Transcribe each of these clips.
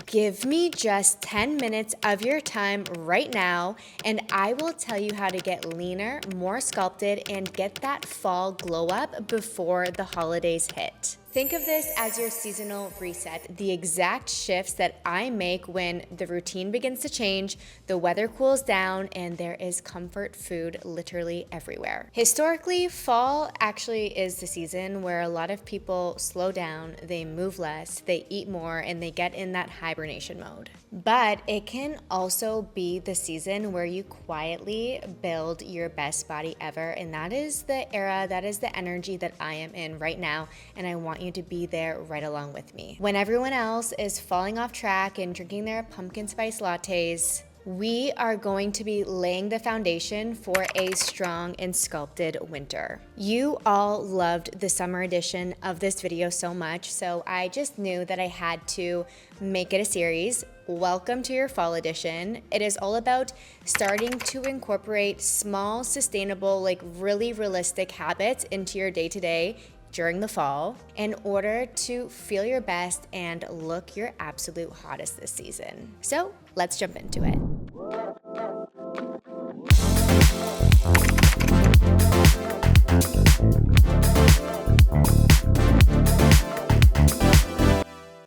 Give me just 10 minutes of your time right now, and I will tell you how to get leaner, more sculpted, and get that fall glow up before the holidays hit. Think of this as your seasonal reset, the exact shifts that I make when the routine begins to change, the weather cools down, and there is comfort food literally everywhere. Historically, fall actually is the season where a lot of people slow down, they move less, they eat more, and they get in that hibernation mode. But it can also be the season where you quietly build your best body ever, and that is the era, that is the energy that I am in right now, and I want you to be there right along with me. When everyone else is falling off track and drinking their pumpkin spice lattes, we are going to be laying the foundation for a strong and sculpted winter. You all loved the summer edition of this video so much, so I just knew that I had to make it a series. Welcome to your fall edition. It is all about starting to incorporate small, sustainable, really realistic habits into your day-to-day during the fall in order to feel your best and look your absolute hottest this season. So let's jump into it.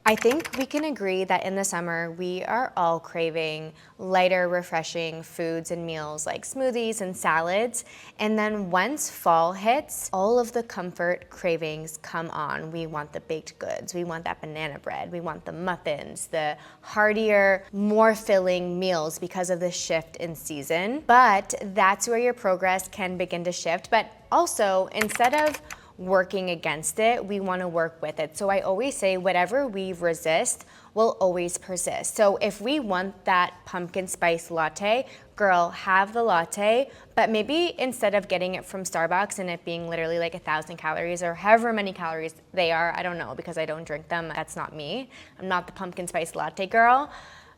I think we can agree that in the summer, we are all craving lighter, refreshing foods and meals like smoothies and salads. And then once fall hits, all of the comfort cravings come on. We want the baked goods, we want that banana bread, we want the muffins, the heartier, more filling meals because of the shift in season. But that's where your progress can begin to shift. But also, instead of working against it, we want to work with it. So I always say whatever we resist will always persist. So if we want that pumpkin spice latte, girl, have the latte, but maybe instead of getting it from Starbucks and it being literally like 1,000 calories or however many calories they are, I don't know because I don't drink them. That's not me. I'm not the pumpkin spice latte girl.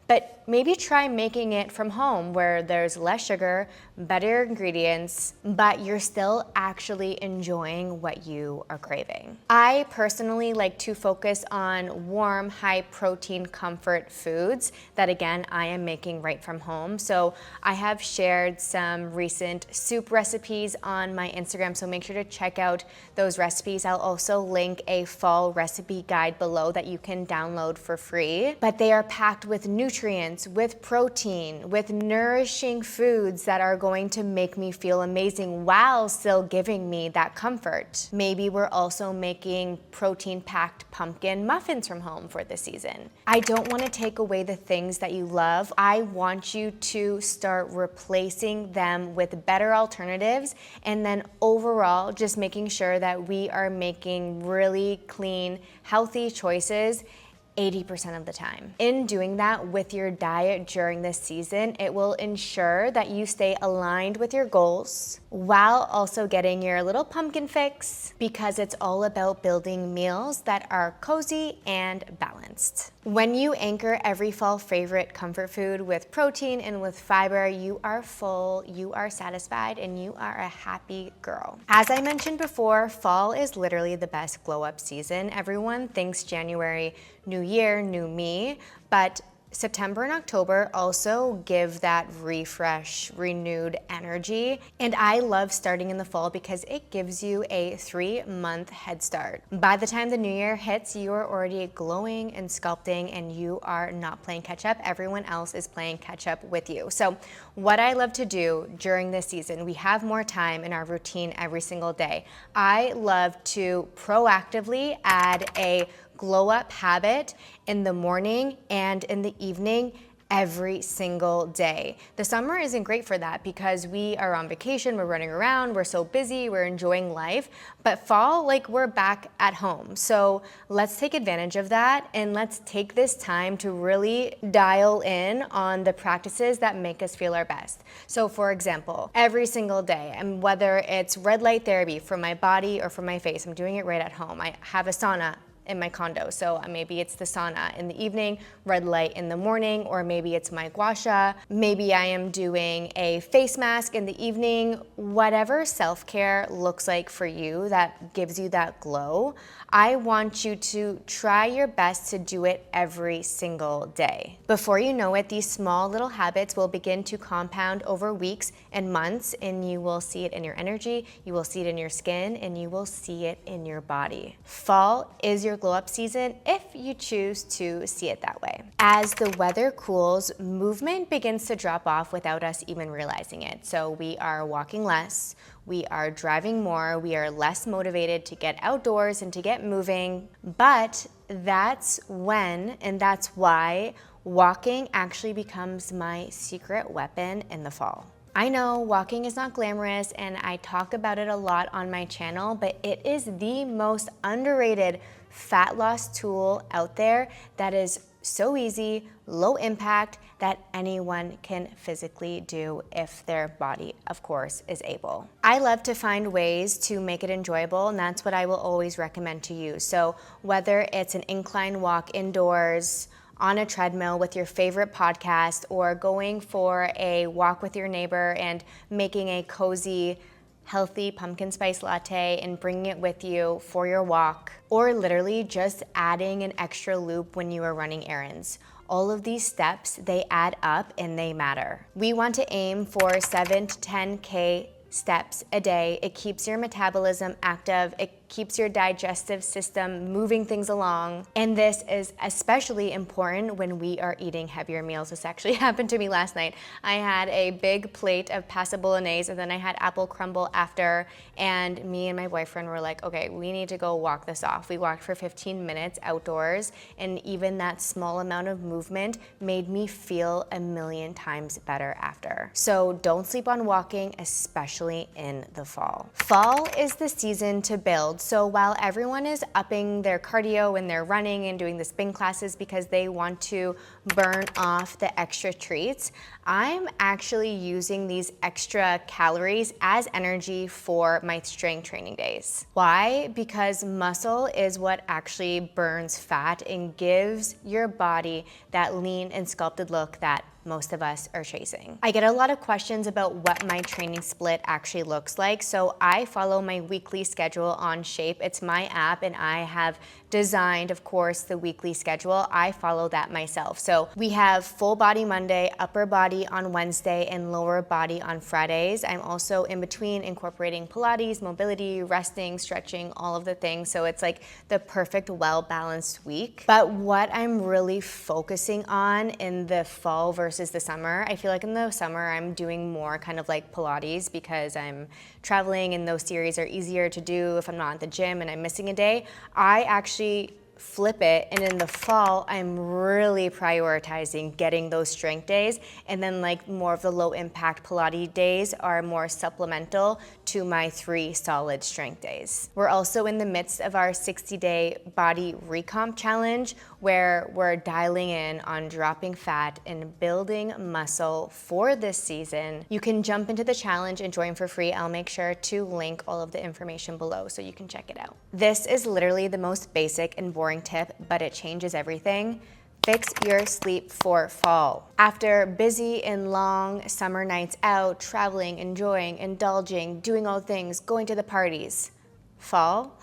But maybe try making it from home where there's less sugar, better ingredients, but you're still actually enjoying what you are craving. I personally like to focus on warm, high protein comfort foods that again, I am making right from home. So I have shared some recent soup recipes on my Instagram, so make sure to check out those recipes. I'll also link a fall recipe guide below that you can download for free, but they are packed with nutrients, with protein, with nourishing foods that are going to make me feel amazing while still giving me that comfort. Maybe we're also making protein-packed pumpkin muffins from home for this season. I don't want to take away the things that you love. I want you to start replacing them with better alternatives, and then overall just making sure that we are making really clean, healthy choices 80% of the time. In doing that with your diet during this season, it will ensure that you stay aligned with your goals while also getting your little pumpkin fix, because it's all about building meals that are cozy and balanced. When you anchor every fall favorite comfort food with protein and with fiber, you are full, you are satisfied, and you are a happy girl. As I mentioned before, fall is literally the best glow up season. Everyone thinks January, new year, new me, but September and October also give that refresh, renewed energy. And I love starting in the fall because it gives you a 3-month head start. By the time the new year hits, you are already glowing and sculpting and you are not playing catch up. Everyone else is playing catch up with you. So what I love to do during this season, we have more time in our routine every single day. I love to proactively add a glow up habit in the morning and in the evening every single day. The summer isn't great for that because we are on vacation, we're running around, we're so busy, we're enjoying life. But fall, we're back at home. So let's take advantage of that and let's take this time to really dial in on the practices that make us feel our best. So for example, every single day, and whether it's red light therapy for my body or for my face, I'm doing it right at home. I have a sauna in my condo. So maybe it's the sauna in the evening, red light in the morning, or maybe it's my gua sha. Maybe I am doing a face mask in the evening. Whatever self-care looks like for you that gives you that glow, I want you to try your best to do it every single day. Before you know it, these small little habits will begin to compound over weeks and months, and you will see it in your energy, you will see it in your skin, and you will see it in your body. Fall is your glow up season if you choose to see it that way. As the weather cools, movement begins to drop off without us even realizing it. So we are walking less, we are driving more, we are less motivated to get outdoors and to get moving, but that's when and that's why walking actually becomes my secret weapon in the fall. I know walking is not glamorous and I talk about it a lot on my channel, but it is the most underrated fat loss tool out there that is so easy, low impact, that anyone can physically do if their body, of course, is able. I love to find ways to make it enjoyable, and that's what I will always recommend to you. So whether it's an incline walk indoors, on a treadmill with your favorite podcast, or going for a walk with your neighbor and making a cozy, healthy pumpkin spice latte and bringing it with you for your walk, or literally just adding an extra loop when you are running errands. All of these steps, they add up and they matter. We want to aim for 7 to 10K steps a day. It keeps your metabolism active. It keeps your digestive system moving things along. And this is especially important when we are eating heavier meals. This actually happened to me last night. I had a big plate of pasta bolognese and then I had apple crumble after, and me and my boyfriend were like, okay, we need to go walk this off. We walked for 15 minutes outdoors, and even that small amount of movement made me feel a million times better after. So don't sleep on walking, especially in the fall. Fall is the season to build. So while everyone is upping their cardio and they're running and doing the spin classes because they want to burn off the extra treats, I'm actually using these extra calories as energy for my strength training days. Why? Because muscle is what actually burns fat and gives your body that lean and sculpted look that most of us are chasing. I get a lot of questions about what my training split actually looks like. So I follow my weekly schedule on Shape. It's my app and I have designed, of course, the weekly schedule. I follow that myself. So we have full body Monday, upper body on Wednesday, and lower body on Fridays. I'm also in between incorporating Pilates, mobility, resting, stretching, all of the things. So it's like the perfect, well-balanced week. But what I'm really focusing on in the fall versus the summer, I feel like in the summer I'm doing more kind of like Pilates because I'm traveling and those series are easier to do if I'm not at the gym and I'm missing a day. I actually flip it, and in the fall I'm really prioritizing getting those strength days, and then like more of the low impact Pilates days are more supplemental to my 3 solid strength days. We're also in the midst of our 60-day body recomp challenge where we're dialing in on dropping fat and building muscle for this season. You can jump into the challenge and join for free. I'll make sure to link all of the information below so you can check it out. This is literally the most basic and boring tip, but it changes everything. Fix your sleep for fall. After busy and long summer nights out, traveling, enjoying, indulging, doing all things, going to the parties, fall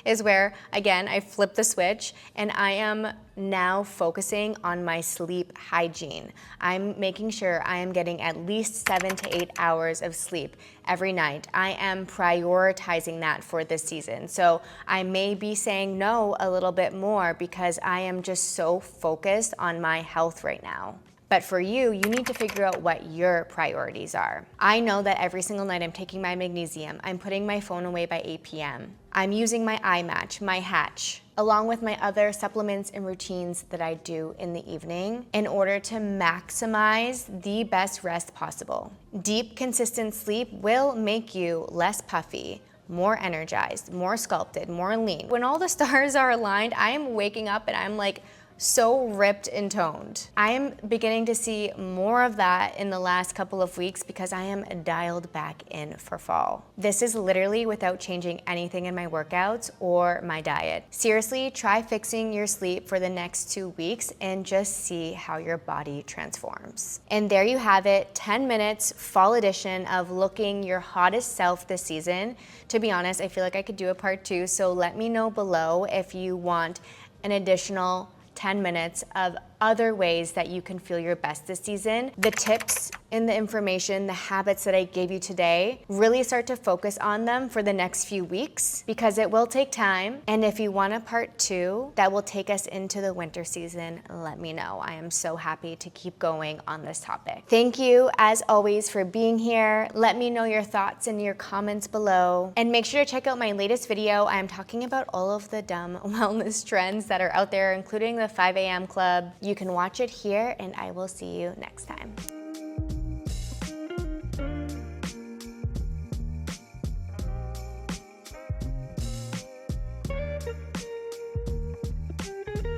is where, again, I flip the switch and I am now focusing on my sleep hygiene. I'm making sure I am getting at least 7 to 8 hours of sleep every night. I am prioritizing that for this season. So I may be saying no a little bit more because I am just so focused on my health right now. But for you, you need to figure out what your priorities are. I know that every single night I'm taking my magnesium, I'm putting my phone away by 8 p.m. I'm using my eye match, my Hatch, along with my other supplements and routines that I do in the evening in order to maximize the best rest possible. Deep, consistent sleep will make you less puffy, more energized, more sculpted, more lean. When all the stars are aligned, I am waking up and I'm like so ripped and toned. I am beginning to see more of that in the last couple of weeks because I am dialed back in for fall. This is literally without changing anything in my workouts or my diet. Seriously, try fixing your sleep for the next 2 weeks and just see how your body transforms. And there you have it, 10 minutes fall edition of looking your hottest self this season. To be honest, I feel like I could do a part 2, so let me know below if you want an additional 10 minutes of other ways that you can feel your best this season. The tips and the information, the habits that I gave you today, really start to focus on them for the next few weeks because it will take time. And if you want a part 2 that will take us into the winter season, let me know. I am so happy to keep going on this topic. Thank you as always for being here. Let me know your thoughts in your comments below. And make sure to check out my latest video. I am talking about all of the dumb wellness trends that are out there, including the 5 a.m. club. You can watch it here, and I will see you next time.